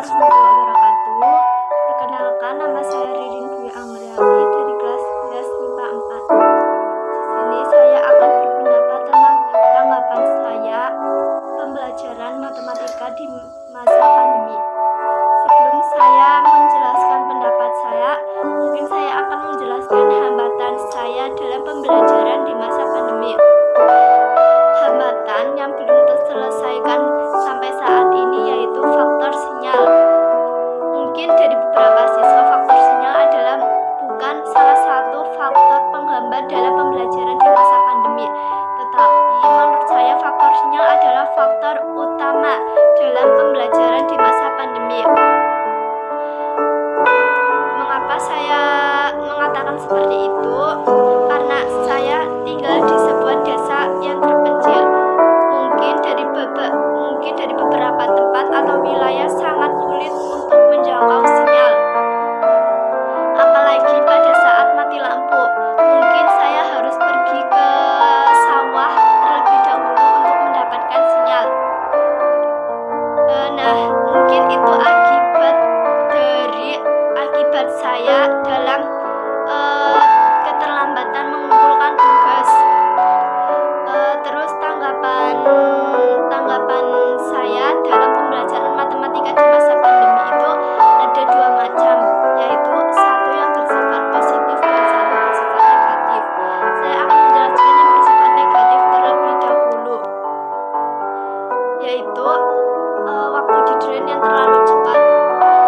warahmatullahi wabarakatuh. Perkenalkan, nama saya Ririn Dwi Amriati dari kelas 11 MIPA 4. Di sini saya akan berpendapat tentang tanggapan saya pembelajaran matematika di masa pandemi. Sebelum saya menjelaskan pendapat saya, mungkin saya akan menjelaskan hambatan saya dalam pembelajaran di masa pandemi. Hambatan yang belum terselesaikan sampai saat ini yaitu faktor sinyal. Mungkin dari beberapa siswa faktor sinyal adalah bukan salah satu faktor penghambat dalam pembelajaran di masa pandemi, tetapi menurut saya faktor sinyal adalah faktor utama dalam pembelajaran di masa pandemi. Mengapa saya mengatakan seperti itu? Karena saya tinggal di sebuah desa yang terpencil. Mungkin dari beberapa tempat atau wilayah sangat sulit untuk menjangkau sinyal. Apalagi pada saat mati lampu, mungkin saya harus pergi ke sawah terlebih dahulu untuk mendapatkan sinyal. Nah, mungkin itu akibat saya dalam keterlambatan mengumpulkan tugas. Terus tanggapan saya dalam pembelajaran matematika di masa pandemi itu ada dua macam, yaitu satu yang bersifat positif dan satu bersifat negatif. Saya akan menjelaskan yang bersifat negatif terlebih dahulu, yaitu waktu deadline yang terlalu cepat.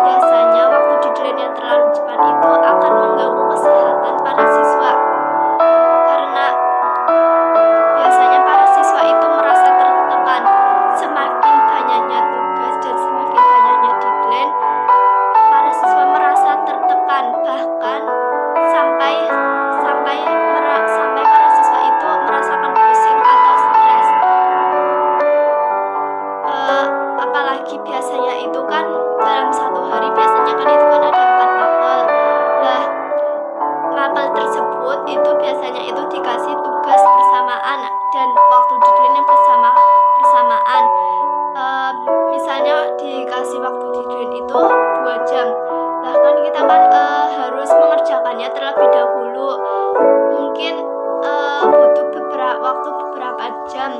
Biasanya waktu deadline yang terlalu cepat itu akan mengganggu kesehatan para siswa, karena biasanya para siswa itu merasa tertekan. Semakin banyaknya tugas dan semakin banyaknya deadline, para siswa merasa tertekan, bahkan sampai para siswa itu merasakan pusing atau stres. Apalagi biasanya itu kan dalam satu hari biasanya kan itu kan ada 4 mapel. Nah, mapel tersebut itu biasanya itu dikasih tugas bersamaan dan waktu deadline bersamaan. Misalnya dikasih waktu deadline itu 2 jam. Nah kan kita kan harus mengerjakannya terlebih dahulu. Mungkin butuh beberapa jam.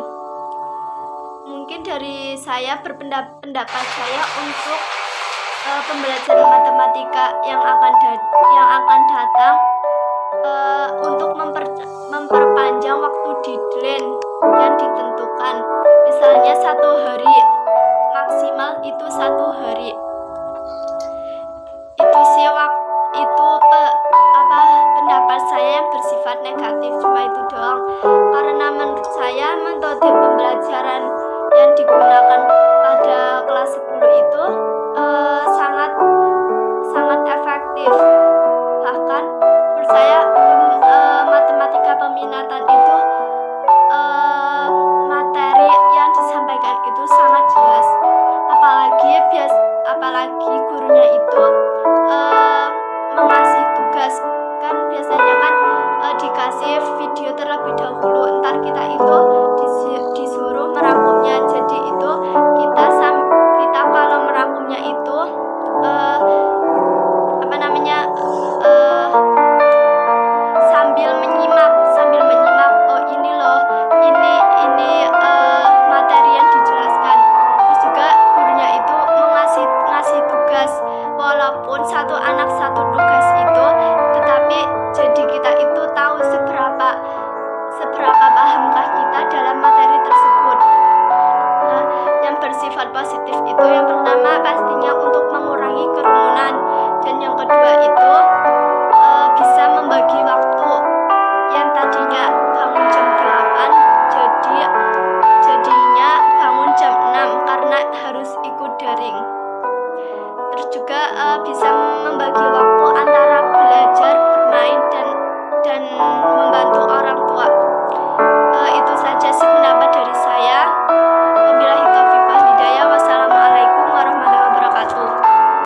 Mungkin dari saya pendapat saya untuk pembelajaran matematika yang akan datang untuk memperpanjang waktu deadline yang ditentukan. Misalnya 1 hari, maksimal itu 1 hari. Pendapat saya yang bersifat negatif, cuma itu doang. Karena menurut saya metode pembelajaran yang digunakan